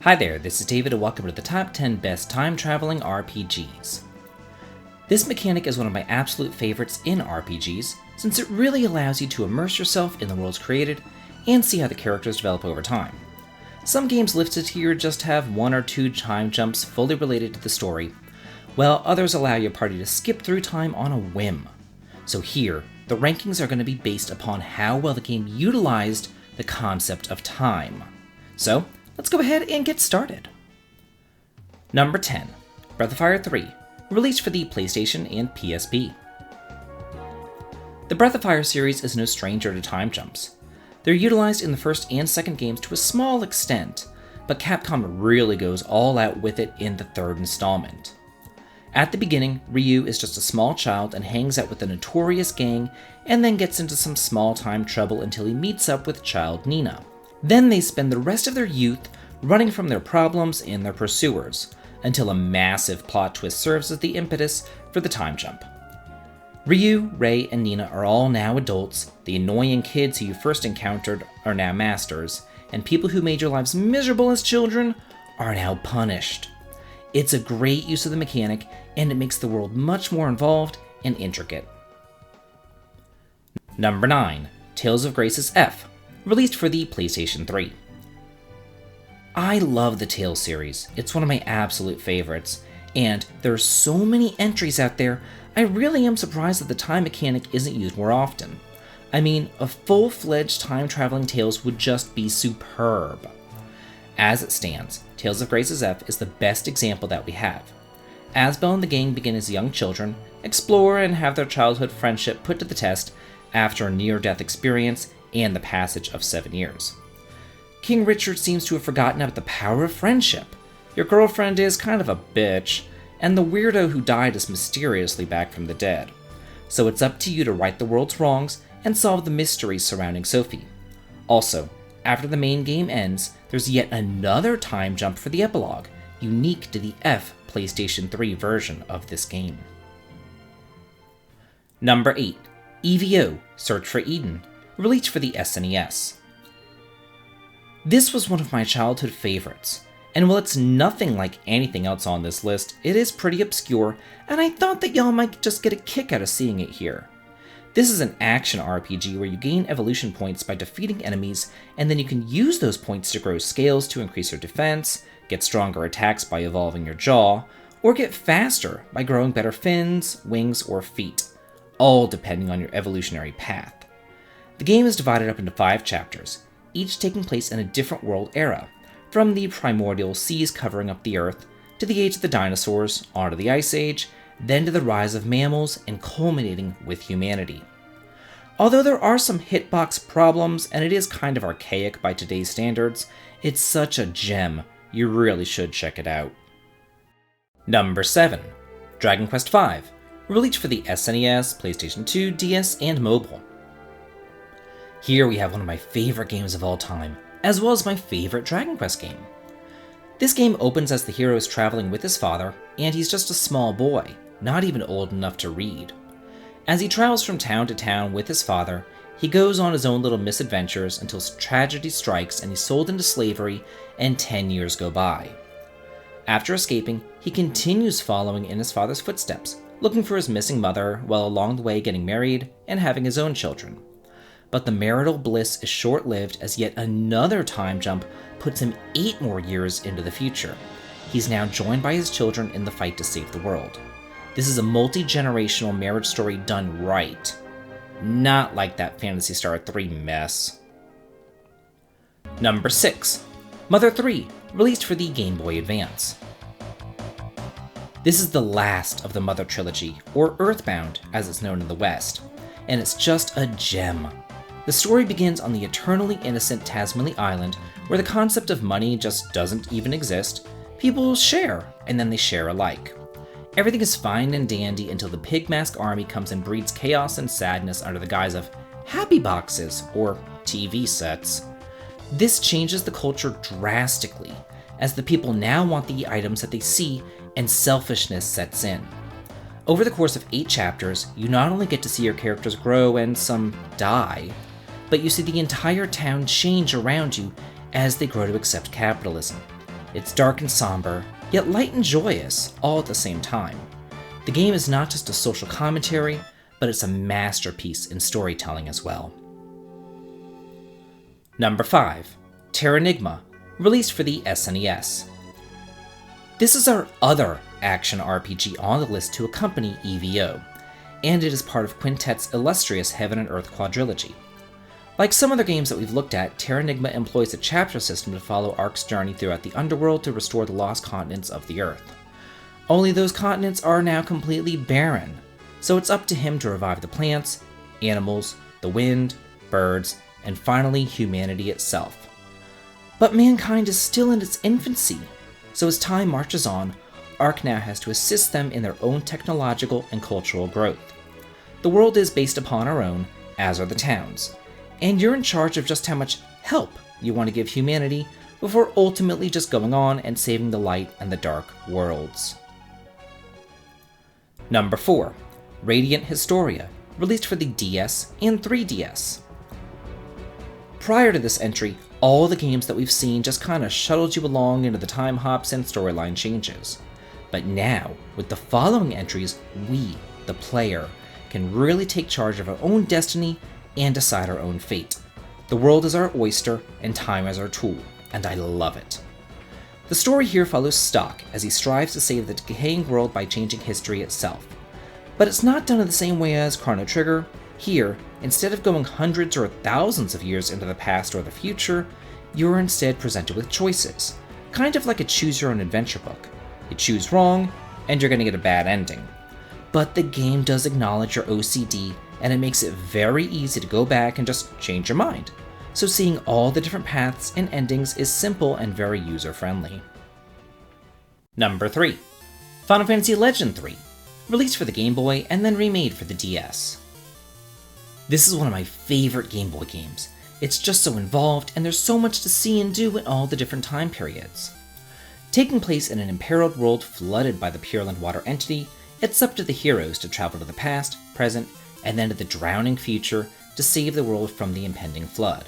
Hi there, this is David and welcome to the top 10 best time-traveling RPGs. This mechanic is one of my absolute favorites in RPGs, since it really allows you to immerse yourself in the worlds created and see how the characters develop over time. Some games listed here just have one or two time jumps fully related to the story, while others allow your party to skip through time on a whim. So here, the rankings are going to be based upon how well the game utilized the concept of time. So, let's go ahead and get started. Number 10, Breath of Fire 3, released for the PlayStation and PSP. The Breath of Fire series is no stranger to time jumps. They're utilized in the first and second games to a small extent, but Capcom really goes all out with it in the third installment. At the beginning, Ryu is just a small child and hangs out with a notorious gang, and then gets into some small time trouble until he meets up with child Nina. Then they spend the rest of their youth running from their problems and their pursuers, until a massive plot twist serves as the impetus for the time jump. Ryu, Rei, and Nina are all now adults, the annoying kids who you first encountered are now masters, and people who made your lives miserable as children are now punished. It's a great use of the mechanic, and it makes the world much more involved and intricate. Number 9, Tales of Graces F, released for the PlayStation 3. I love the Tales series, it's one of my absolute favorites, and there are so many entries out there, I really am surprised that the time mechanic isn't used more often. I mean, a full-fledged time-traveling Tales would just be superb. As it stands, Tales of Graces F is the best example that we have. Asbel and the gang begin as young children, explore and have their childhood friendship put to the test after a near-death experience and the passage of 7 years. King Richard seems to have forgotten about the power of friendship. Your girlfriend is kind of a bitch, and the weirdo who died is mysteriously back from the dead. So it's up to you to right the world's wrongs and solve the mysteries surrounding Sophie. Also, after the main game ends, there's yet another time jump for the epilogue, unique to the F PlayStation 3 version of this game. Number 8, Evo Search for Eden, released for the SNES. This was one of my childhood favorites, and while it's nothing like anything else on this list, it is pretty obscure, and I thought that y'all might just get a kick out of seeing it here. This is an action RPG where you gain evolution points by defeating enemies, and then you can use those points to grow scales to increase your defense, get stronger attacks by evolving your jaw, or get faster by growing better fins, wings, or feet, all depending on your evolutionary path. The game is divided up into 5 chapters, each taking place in a different world era, from the primordial seas covering up the earth, to the age of the dinosaurs, onto the Ice Age, then to the rise of mammals, and culminating with humanity. Although there are some hitbox problems, and it is kind of archaic by today's standards, it's such a gem, you really should check it out. Number 7, Dragon Quest V, released for the SNES, PlayStation 2, DS, and mobile. Here we have one of my favorite games of all time, as well as my favorite Dragon Quest game. This game opens as the hero is traveling with his father, and he's just a small boy, not even old enough to read. As he travels from town to town with his father, he goes on his own little misadventures until tragedy strikes and he's sold into slavery, and 10 years go by. After escaping, he continues following in his father's footsteps, looking for his missing mother, while along the way getting married and having his own children. But the marital bliss is short-lived as yet another time jump puts him 8 more years into the future. He's now joined by his children in the fight to save the world. This is a multi-generational marriage story done right. Not like that Phantasy Star 3 mess. Number 6, Mother 3, released for the Game Boy Advance. This is the last of the Mother trilogy, or Earthbound as it's known in the West, and it's just a gem. The story begins on the eternally innocent Tasmania Island, where the concept of money just doesn't even exist. People share, and then they share alike. Everything is fine and dandy until the Pig Mask army comes and breeds chaos and sadness under the guise of happy boxes, or TV sets. This changes the culture drastically, as the people now want the items that they see, and selfishness sets in. Over the course of 8 chapters, you not only get to see your characters grow and some die, but you see the entire town change around you as they grow to accept capitalism. It's dark and somber, yet light and joyous, all at the same time. The game is not just a social commentary, but it's a masterpiece in storytelling as well. Number 5. Terranigma, released for the SNES. This is our other action RPG on the list to accompany EVO, and it is part of Quintet's illustrious Heaven and Earth quadrilogy. Like some other games that we've looked at, Terranigma employs a chapter system to follow Ark's journey throughout the underworld to restore the lost continents of the Earth. Only those continents are now completely barren, so it's up to him to revive the plants, animals, the wind, birds, and finally humanity itself. But mankind is still in its infancy, so as time marches on, Ark now has to assist them in their own technological and cultural growth. The world is based upon our own, as are the towns, and you're in charge of just how much help you want to give humanity before ultimately just going on and saving the light and the dark worlds. Number 4. Radiant Historia, released for the DS and 3DS. Prior to this entry, all the games that we've seen just kinda shuttled you along into the time hops and storyline changes. But now, with the following entries, we, the player, can really take charge of our own destiny and decide our own fate. The world is our oyster, and time is our tool, and I love it. The story here follows Stock as he strives to save the decaying world by changing history itself. But it's not done in the same way as Chrono Trigger. Here, instead of going hundreds or thousands of years into the past or the future, you're instead presented with choices, kind of like a choose-your-own-adventure book. You choose wrong, and you're going to get a bad ending. But the game does acknowledge your OCD, and it makes it very easy to go back and just change your mind. So seeing all the different paths and endings is simple and very user-friendly. Number 3. Final Fantasy Legend 3, released for the Game Boy and then remade for the DS. This is one of my favorite Game Boy games. It's just so involved, and there's so much to see and do in all the different time periods. Taking place in an imperiled world flooded by the Pureland water entity, it's up to the heroes to travel to the past, present, and then to the drowning future to save the world from the impending flood.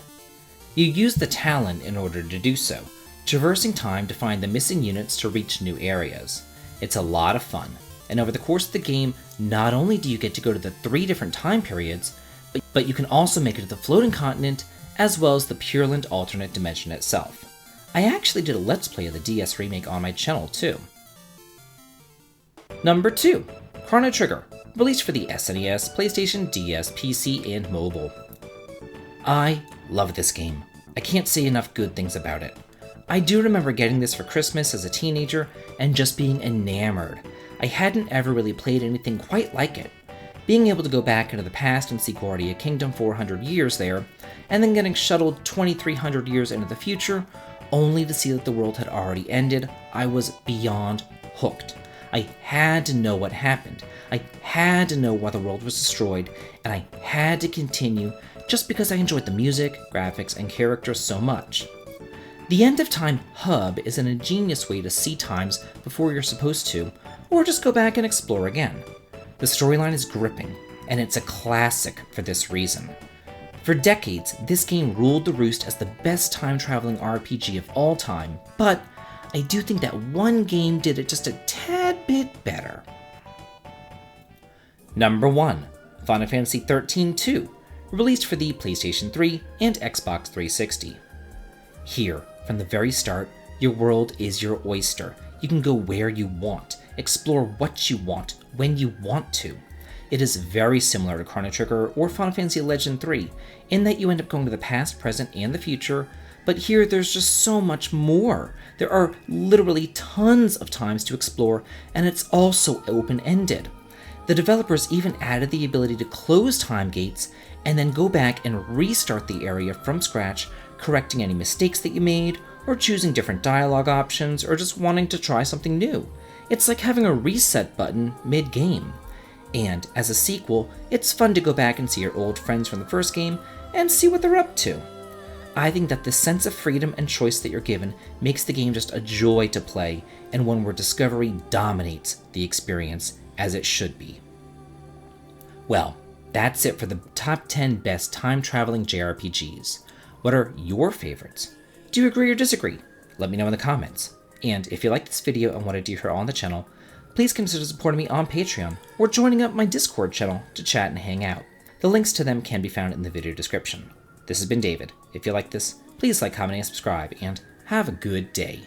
You use the Talon in order to do so, traversing time to find the missing units to reach new areas. It's a lot of fun, and over the course of the game, not only do you get to go to the 3 different time periods, but you can also make it to the floating continent, as well as the Pureland alternate dimension itself. I actually did a Let's Play of the DS remake on my channel too. Number 2. Chrono Trigger, released for the SNES, PlayStation, DS, PC, and mobile. I love this game. I can't say enough good things about it. I do remember getting this for Christmas as a teenager and just being enamored. I hadn't ever really played anything quite like it. Being able to go back into the past and see Guardia Kingdom 400 years there, and then getting shuttled 2300 years into the future, only to see that the world had already ended, I was beyond hooked. I had to know what happened. I had to know why the world was destroyed, and I had to continue just because I enjoyed the music, graphics, and characters so much. The End of Time hub is an ingenious way to see times before you're supposed to, or just go back and explore again. The storyline is gripping, and it's a classic for this reason. For decades, this game ruled the roost as the best time-traveling RPG of all time, but I do think that one game did it just a tad bit better. Number 1. Final Fantasy XIII-2, released for the PlayStation 3 and Xbox 360. Here, from the very start, your world is your oyster. You can go where you want, explore what you want, when you want to. It is very similar to Chrono Trigger or Final Fantasy Legend 3, in that you end up going to the past, present, and the future, but here there's just so much more. There are literally tons of times to explore, and it's also open-ended. The developers even added the ability to close time gates and then go back and restart the area from scratch, correcting any mistakes that you made, or choosing different dialogue options, or just wanting to try something new. It's like having a reset button mid-game. And as a sequel, it's fun to go back and see your old friends from the first game and see what they're up to. I think that the sense of freedom and choice that you're given makes the game just a joy to play, and one where discovery dominates the experience as it should be. Well, that's it for the top 10 best time-traveling JRPGs. What are your favorites? Do you agree or disagree? Let me know in the comments. And if you like this video and wanted to hear all on the channel, please consider supporting me on Patreon or joining up my Discord channel to chat and hang out. The links to them can be found in the video description. This has been David. If you like this, please like, comment, and subscribe, and have a good day.